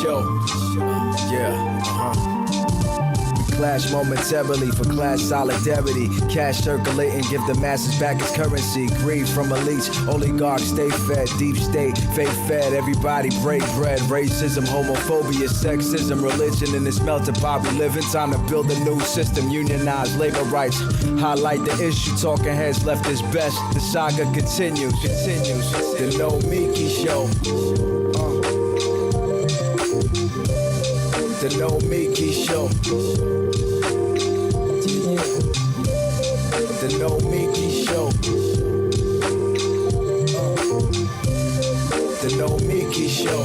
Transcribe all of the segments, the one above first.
Show. Clash momentarily for class solidarity. Cash circulating, give the masses back its currency. Greed from elites, oligarchs stay fed. Deep state, faith fed, everybody break bread. Racism, homophobia, sexism, religion in this melting pot we live in. Time to build a new system, unionize labor rights. Highlight the issue, talking heads left is best. The saga continues. The No Miki Show. The No Miki Show. The No Miki Show. The No Miki Show.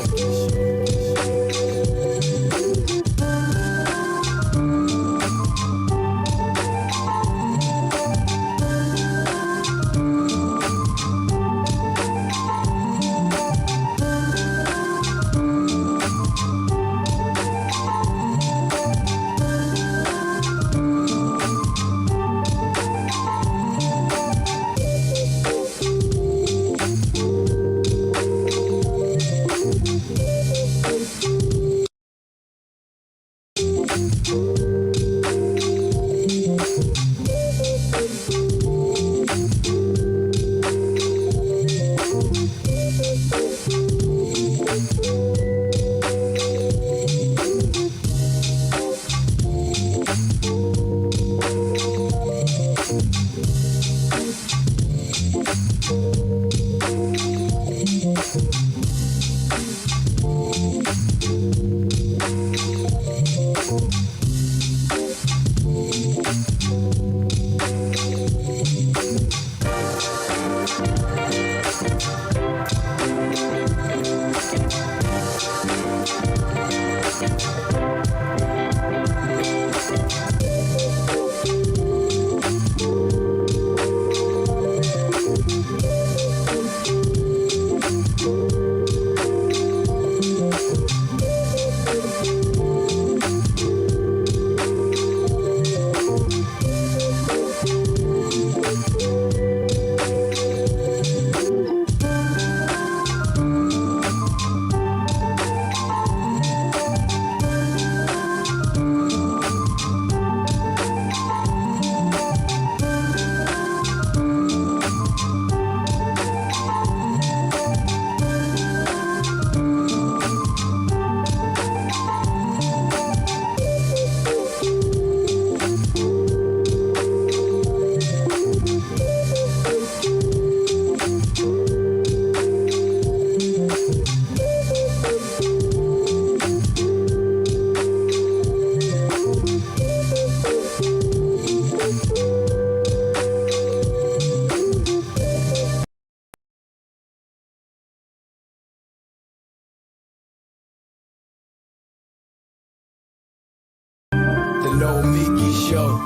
No Miki Show.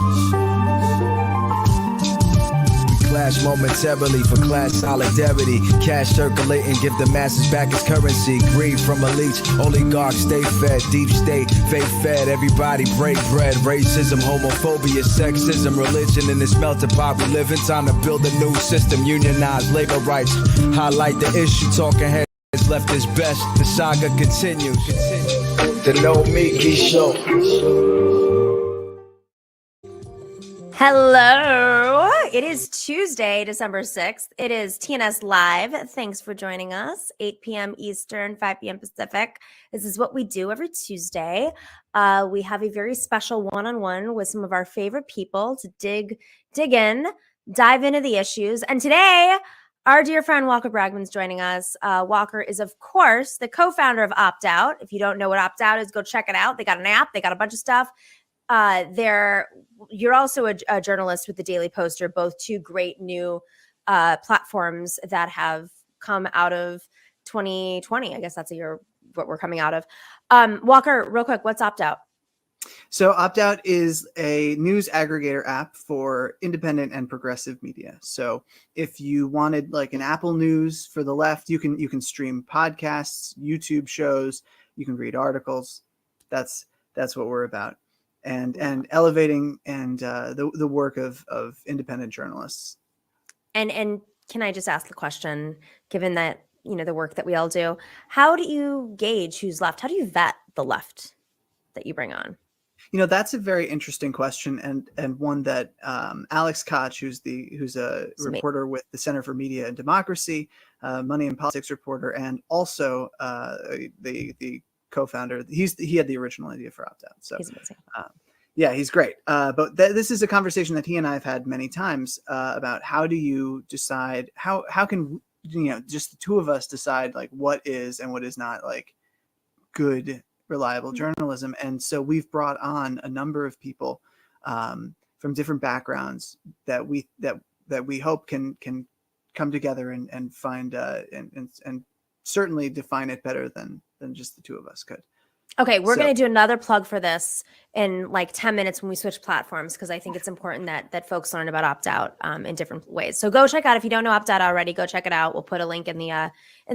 Clash momentarily for class solidarity. Cash circulating, give the masses back its currency. Greed from elites, oligarchs stay fed. Deep state, faith fed, everybody break bread. Racism, homophobia, sexism, religion in this melting pot we live in. Time to build a new system, unionize labor rights. Highlight the issue, talking heads left is best. The saga continues. The No Miki Show. Hello. It is Tuesday, December 6th. It is TNS Live. Thanks for joining us. 8 p.m. Eastern, 5 p.m. Pacific. This is what we do every Tuesday. We have a very special one-on-one with some of our favorite people to dig in, dive into the issues. And today, our dear friend Walker Bragman is joining us. Walker is, of course, the co-founder of Optout. If you don't know what Optout is, go check it out. They got an app. They got a bunch of stuff. You're also a journalist with the Daily Poster, both two great new platforms that have come out of 2020. I guess that's a year what we're coming out of. Walker, real quick, what's Optout? So Optout is a news aggregator app for independent and progressive media. So if you wanted like an Apple News for the left, you can stream podcasts, YouTube shows, you can read articles. That's what we're about. And elevating and the work of independent journalists. And can I just ask the question, given that, you know, the work that we all do, how do you gauge who's left? How do you vet the left that you bring on? That's a very interesting question, and one that Alex Koch, who's a reporter with the Center for Media and Democracy, money and politics reporter, and also the co-founder. He had the original idea for Optout. So He's amazing. Yeah, he's great. But this is a conversation that he and I have had many times about how do you decide how can just the two of us decide like what is and what is not like good, reliable journalism. And so we've brought on a number of people from different backgrounds that we hope can come together and find and certainly define it better than just the two of us could. Okay, we're going to do another plug for this in like 10 minutes when we switch platforms, because I think it's important that folks learn about Optout in different ways. So go check out, if you don't know Optout already, go check it out. We'll put a link in the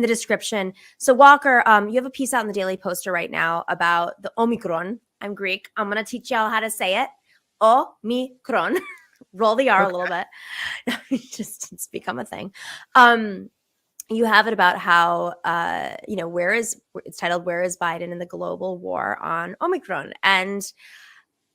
description. So Walker, you have a piece out in the Daily Poster right now about the Omicron. I'm Greek. I'm going to teach y'all how to say it. Omicron. Roll the R a little bit. It's become a thing. You have it about how, it's titled, "Where is Biden in the Global War on Omicron?" And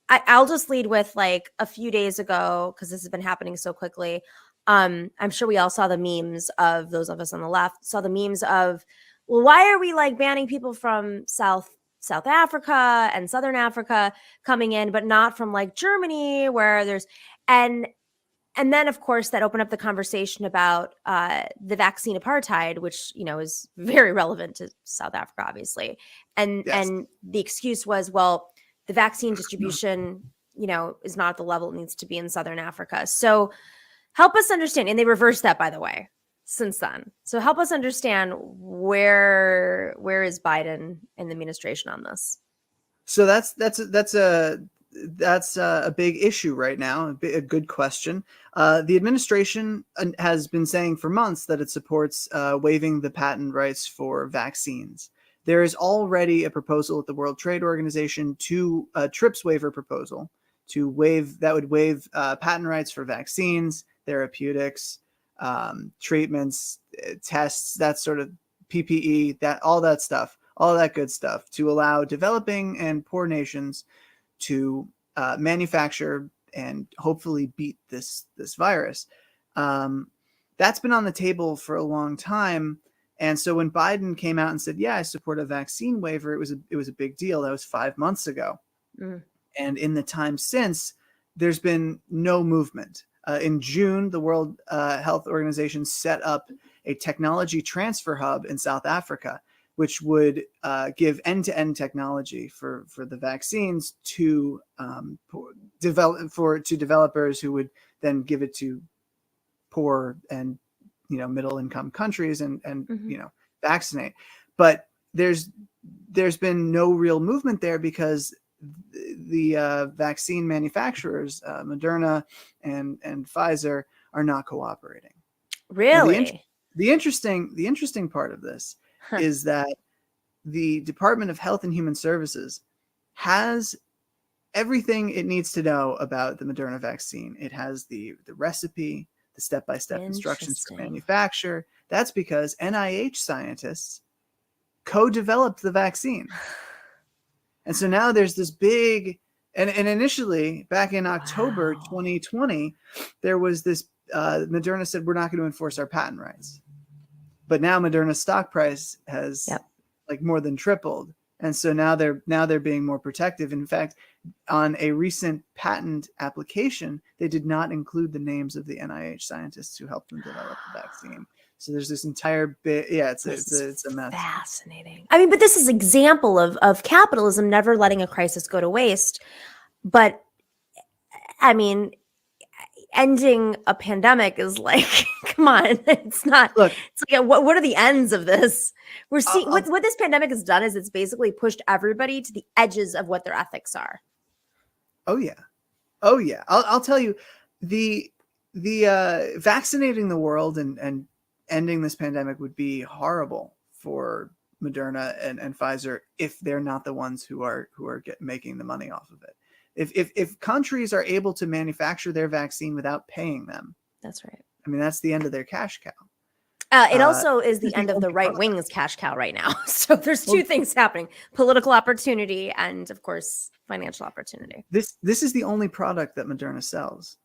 I'll just lead with like a few days ago, because this has been happening so quickly. I'm sure we all saw the memes of those of us on the left, saw the memes of, well, why are we like banning people from South Africa and Southern Africa coming in, but not from like Germany, where there's, and then, of course, that opened up the conversation about the vaccine apartheid, which, is very relevant to South Africa, obviously. And the excuse was, well, the vaccine distribution, is not at the level it needs to be in Southern Africa. So help us understand. And they reversed that, by the way, since then. So help us understand where is Biden and the administration on this? So that's a big issue right now. A good question. The administration has been saying for months that it supports waiving the patent rights for vaccines. There is already a proposal at the World Trade Organization to a TRIPS waiver proposal to waive patent rights for vaccines, therapeutics, treatments, tests, that sort of PPE, all that good stuff, to allow developing and poor nations to manufacture and hopefully beat this virus. That's been on the table for a long time. And so when Biden came out and said, yeah, I support a vaccine waiver, it was a big deal. That was 5 months ago. Mm. And in the time since, there's been no movement. In June, the World Health Organization set up a technology transfer hub in South Africa, which would give end-to-end technology for the vaccines to developers who would then give it to poor and middle-income countries and mm-hmm. Vaccinate. But there's been no real movement there because the vaccine manufacturers, Moderna and Pfizer, are not cooperating. Really? The interesting part of this is that the Department of Health and Human Services has everything it needs to know about the Moderna vaccine. It has the recipe, the step-by-step instructions for manufacture. That's because NIH scientists co-developed the vaccine. And so now there's this big, and initially back in October 2020, there was this, Moderna said, we're not going to enforce our patent rights. But now Moderna's stock price has like more than tripled. And so now they're being more protective. In fact, on a recent patent application, they did not include the names of the NIH scientists who helped them develop the vaccine. So there's this entire bit. Yeah, it's a mess. Fascinating. I mean, but this is an example of capitalism never letting a crisis go to waste. But I mean, ending a pandemic is like, come on, it's not. Look, it's like, what are the ends of this? We're seeing what this pandemic has done is it's basically pushed everybody to the edges of what their ethics are. Oh yeah. I'll tell you, the vaccinating the world and ending this pandemic would be horrible for Moderna and Pfizer if they're not the ones who are making the money off of it. If countries are able to manufacture their vaccine without paying them, that's right. I mean, that's the end of their cash cow. It also is the It's end of the only right product. wing's cash cow right now. So there's two Well- things happening: political opportunity and, of course, financial opportunity. This is the only product that Moderna sells.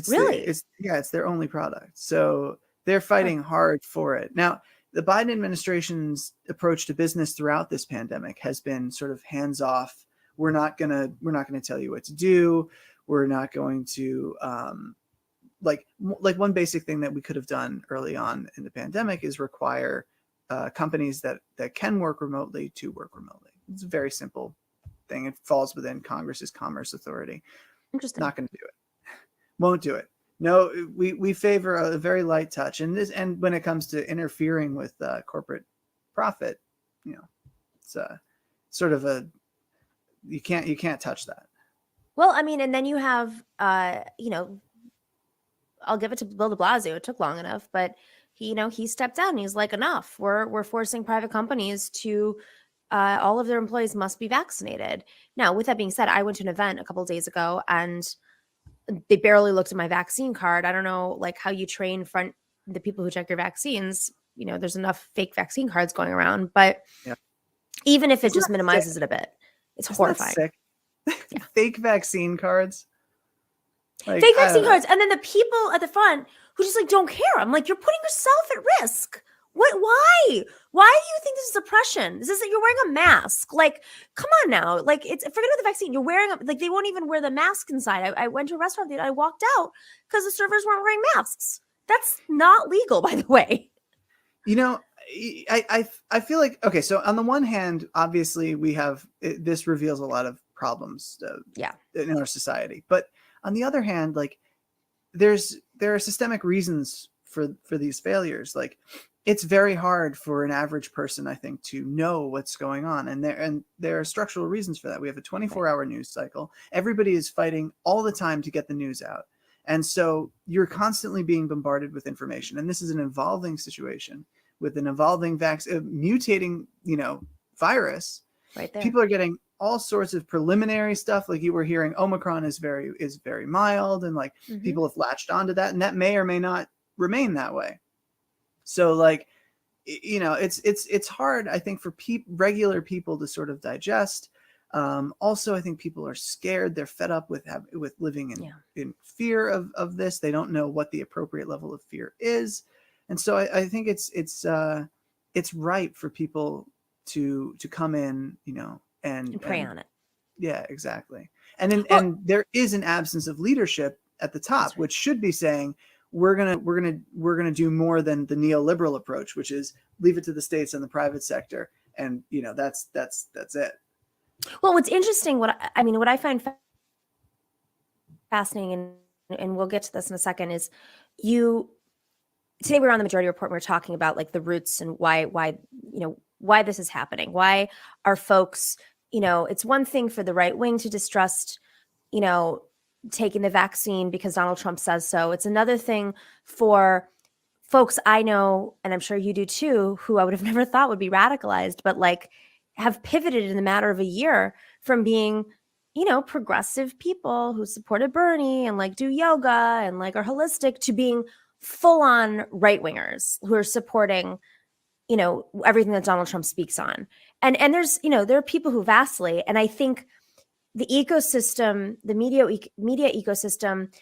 Really? It's their only product. So they're fighting hard for it. Now, the Biden administration's approach to business throughout this pandemic has been sort of hands off. We're not gonna tell you what to do. We're not going to like one basic thing that we could have done early on in the pandemic is require companies that can work remotely to work remotely. It's a very simple thing. It falls within Congress's Commerce Authority. Interesting. Not going to do it. Won't do it. No, we favor a very light touch, and when it comes to interfering with corporate profit, it's sort of you can't touch that. Well, I mean, and then you have, I'll give it to Bill de Blasio. It took long enough, but he stepped down. He's like, enough. We're forcing private companies to, all of their employees must be vaccinated. Now, with that being said, I went to an event a couple of days ago, and they barely looked at my vaccine card. I don't know, like, how you train the people who check your vaccines. There's enough fake vaccine cards going around, but even if it just minimizes it a bit, it's horrifying. Sick. Yeah. Fake vaccine cards. Like, fake vaccine cards, and then the people at the front who just like don't care. I'm like, you're putting yourself at risk. What? Why? Why do you think this is oppression? This is that you're wearing a mask. Like, come on now. Like, it's forget about the vaccine. You're wearing they won't even wear the mask inside. I went to a restaurant and I walked out because the servers weren't wearing masks. That's not legal, by the way. I feel like, okay, so on the one hand, obviously this reveals a lot of problems in our society, but on the other hand, like there are systemic reasons for these failures. Like, it's very hard for an average person, I think, to know what's going on, and there are structural reasons for that. We have a 24-hour news cycle. Everybody is fighting all the time to get the news out, and so you're constantly being bombarded with information. And this is an evolving situation with an evolving mutating, virus. Right there. People are getting all sorts of preliminary stuff. Like, you were hearing Omicron is very mild, and like people have latched onto that, and that may or may not remain that way. So like, it's hard, I think, for regular people to sort of digest. Also, I think people are scared. They're fed up with living in fear of this. They don't know what the appropriate level of fear is. And so I think it's right for people to come in, and prey on it. Yeah, exactly. And there is an absence of leadership at the top, which should be saying, we're gonna do more than the neoliberal approach, which is leave it to the states and the private sector, and that's it. Well, what's interesting, what I find fascinating, and we'll get to this in a second, is today we were on the Majority Report. And we were talking about like the roots and why this is happening. Why are folks? It's one thing for the right wing to distrust, taking the vaccine because Donald Trump says so. It's another thing for folks I know, and I'm sure you do too, who I would have never thought would be radicalized, but like have pivoted in a matter of a year from being, progressive people who supported Bernie and like do yoga and like are holistic to being full on right wingers who are supporting, everything that Donald Trump speaks on. And there's, there are people who vacillate. And I think the ecosystem, the media ecosystem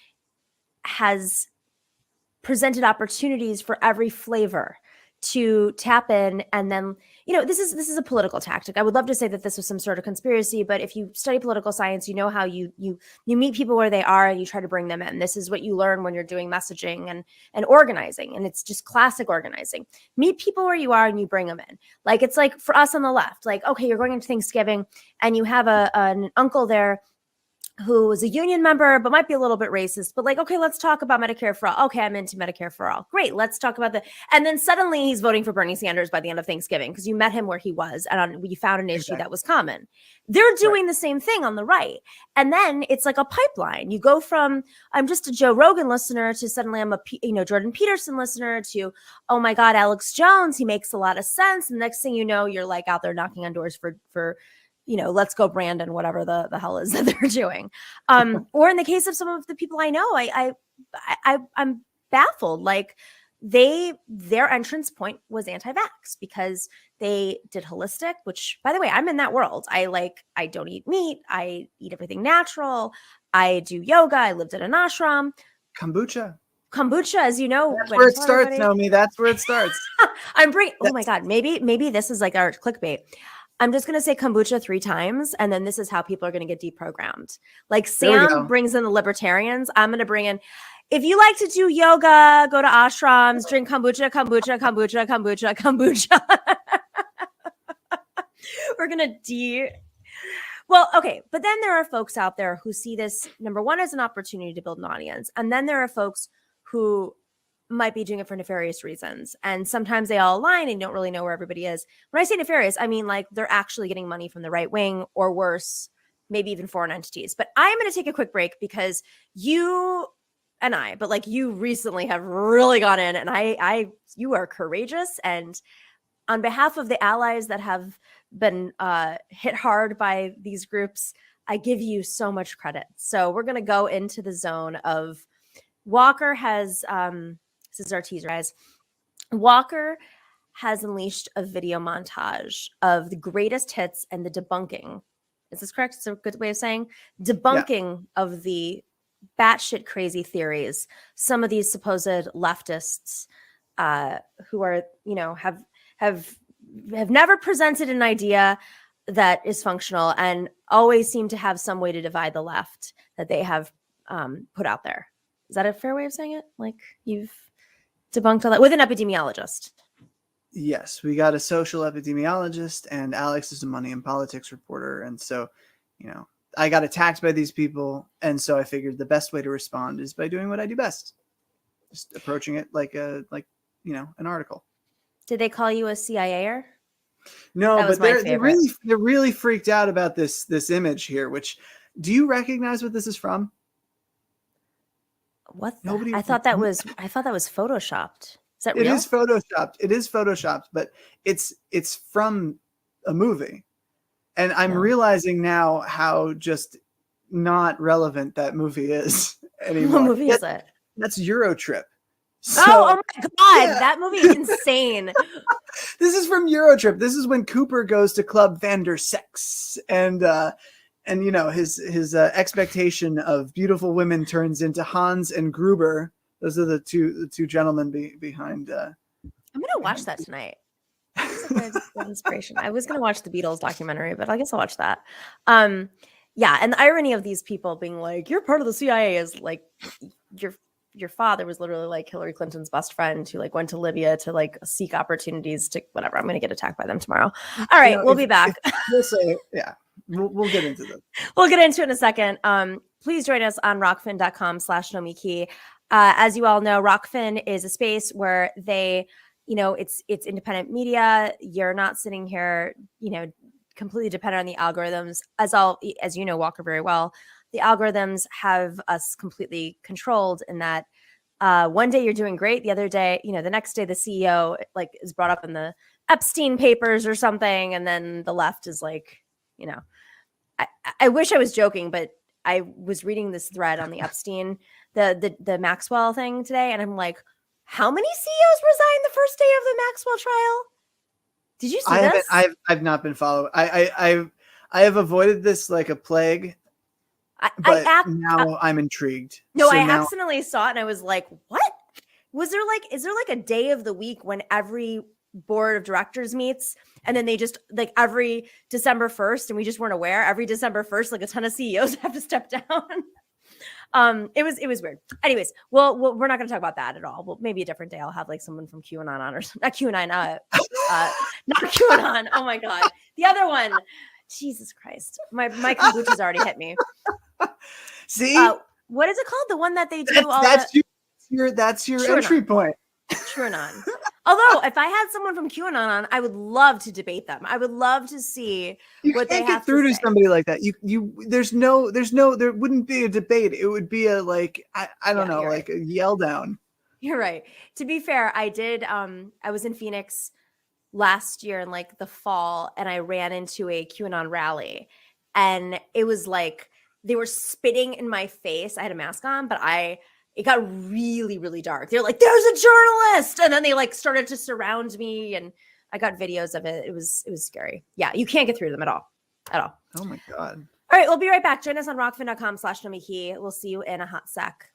has presented opportunities for every flavor to tap in. And then, this is a political tactic. I would love to say that this was some sort of conspiracy, but if you study political science, you know how you meet people where they are and you try to bring them in. This is what you learn when you're doing messaging and organizing. And it's just classic organizing. Meet people where you are and you bring them in. Like, it's like for us on the left, like, okay, you're going into Thanksgiving and you have an uncle there who is a union member, but might be a little bit racist, but like, okay, let's talk about Medicare for all. Okay, I'm into Medicare for all. Great, let's talk about and then suddenly he's voting for Bernie Sanders by the end of Thanksgiving because you met him where he was and you found an issue that was common. They're doing the same thing on the right. And then it's like a pipeline. You go from, I'm just a Joe Rogan listener to suddenly I'm a Jordan Peterson listener to, oh my God, Alex Jones, he makes a lot of sense. And the next thing you know, you're like out there knocking on doors for let's go Brandon, whatever the hell is that they're doing. Or in the case of some of the people I know, I'm baffled. Like, their entrance point was anti-vax because they did holistic, which, by the way, I'm in that world. I don't eat meat. I eat everything natural. I do yoga. I lived at an ashram. Kombucha, as you know, that's where it starts, Naomi. That's where it starts. Oh my God, maybe this is like our clickbait. I'm just going to say kombucha 3 times, and then this is how people are going to get deprogrammed. Like Sam brings in the libertarians. I'm going to bring in, if you like to do yoga, go to ashrams, drink kombucha. We're going to well, okay. But then there are folks out there who see this, number one, as an opportunity to build an audience. And then there are folks who might be doing it for nefarious reasons. And sometimes they all align and you don't really know where everybody is. When I say nefarious, I mean like they're actually getting money from the right wing or worse, maybe even foreign entities. But I'm going to take a quick break because you recently have really gone in, and you are courageous. And on behalf of the allies that have been hit hard by these groups, I give you so much credit. So we're going to go into the zone of Walker has, this is our teaser, guys. Walker has unleashed a video montage of the greatest hits and the debunking. Is this correct? It's a good way of saying debunking of the batshit crazy theories. Some of these supposed leftists who are, have never presented an idea that is functional and always seem to have some way to divide the left that they have put out there. Is that a fair way of saying it? Like you've debunked all that with an epidemiologist? Yes, we got a social epidemiologist, and Alex is a money and politics reporter. And so, I got attacked by these people. And so I figured the best way to respond is by doing what I do best. Just approaching it like an article. Did they call you a CIAer? No, but they're really freaked out about this image here, which, do you recognize what this is from? What? I thought that was photoshopped. Is that real? It is photoshopped. It is photoshopped, but it's from a movie. And I'm realizing now how just not relevant that movie is anymore. What movie is it? That's Eurotrip. So, oh my God. Yeah. That movie is insane. This is from Eurotrip. This is when Cooper goes to Club Vander Sex, and his expectation of beautiful women turns into Hans and Gruber. Those are the two gentlemen behind. I'm gonna watch that tonight. That's a good inspiration. I was gonna watch the Beatles documentary, but I guess I'll watch that. Yeah, and the irony of these people being like, "You're part of the CIA," is like your father was literally like Hillary Clinton's best friend who like went to Libya to like seek opportunities to whatever. I'm gonna get attacked by them tomorrow. All right, we'll be back. We'll say, yeah. We'll get into this. We'll get into it in a second. Please join us on rokfin.com/Nomiki. As you all know, Rokfin is a space where they, it's independent media. You're not sitting here, completely dependent on the algorithms. As you know, Walker, very well, the algorithms have us completely controlled in that one day you're doing great. The other day, the next day the CEO is brought up in the Epstein papers or something. And then the left is like, I wish I was joking, but I was reading this thread on the Epstein, the Maxwell thing today. And I'm like, how many CEOs resigned the first day of the Maxwell trial? Did you see this? I've not been following. I have avoided this like a plague. Now I'm intrigued. No, I accidentally saw it and I was like, what? Is there like a day of the week when every board of directors meets and then they just like every December 1st, and we just weren't aware, every December 1st, like a ton of CEOs have to step down. It was weird. Anyways, well, we're not going to talk about that at all. Well, maybe a different day I'll have like someone from QAnon on, or not QAnon, not QAnon. Oh my God. The other one. Jesus Christ. My kombucha's already hit me. See? What is it called? The one that they do that's your entry point. QAnon. Although if I had someone from QAnon on, I would love to debate them. I would love to see what they have to say. You can't get through to somebody like that. There wouldn't be a debate. It would be a I don't know, like a yell down. You're right. To be fair, I did. I was in Phoenix last year in like the fall, and I ran into a QAnon rally, and it was like they were spitting in my face. I had a mask on, but it got really, really dark. They're like, there's a journalist. And then they like started to surround me and I got videos of it. It was scary. Yeah. You can't get through them at all. Oh my God. All right. We'll be right back. Join us on rockfin.com/Nomiki. We'll see you in a hot sec.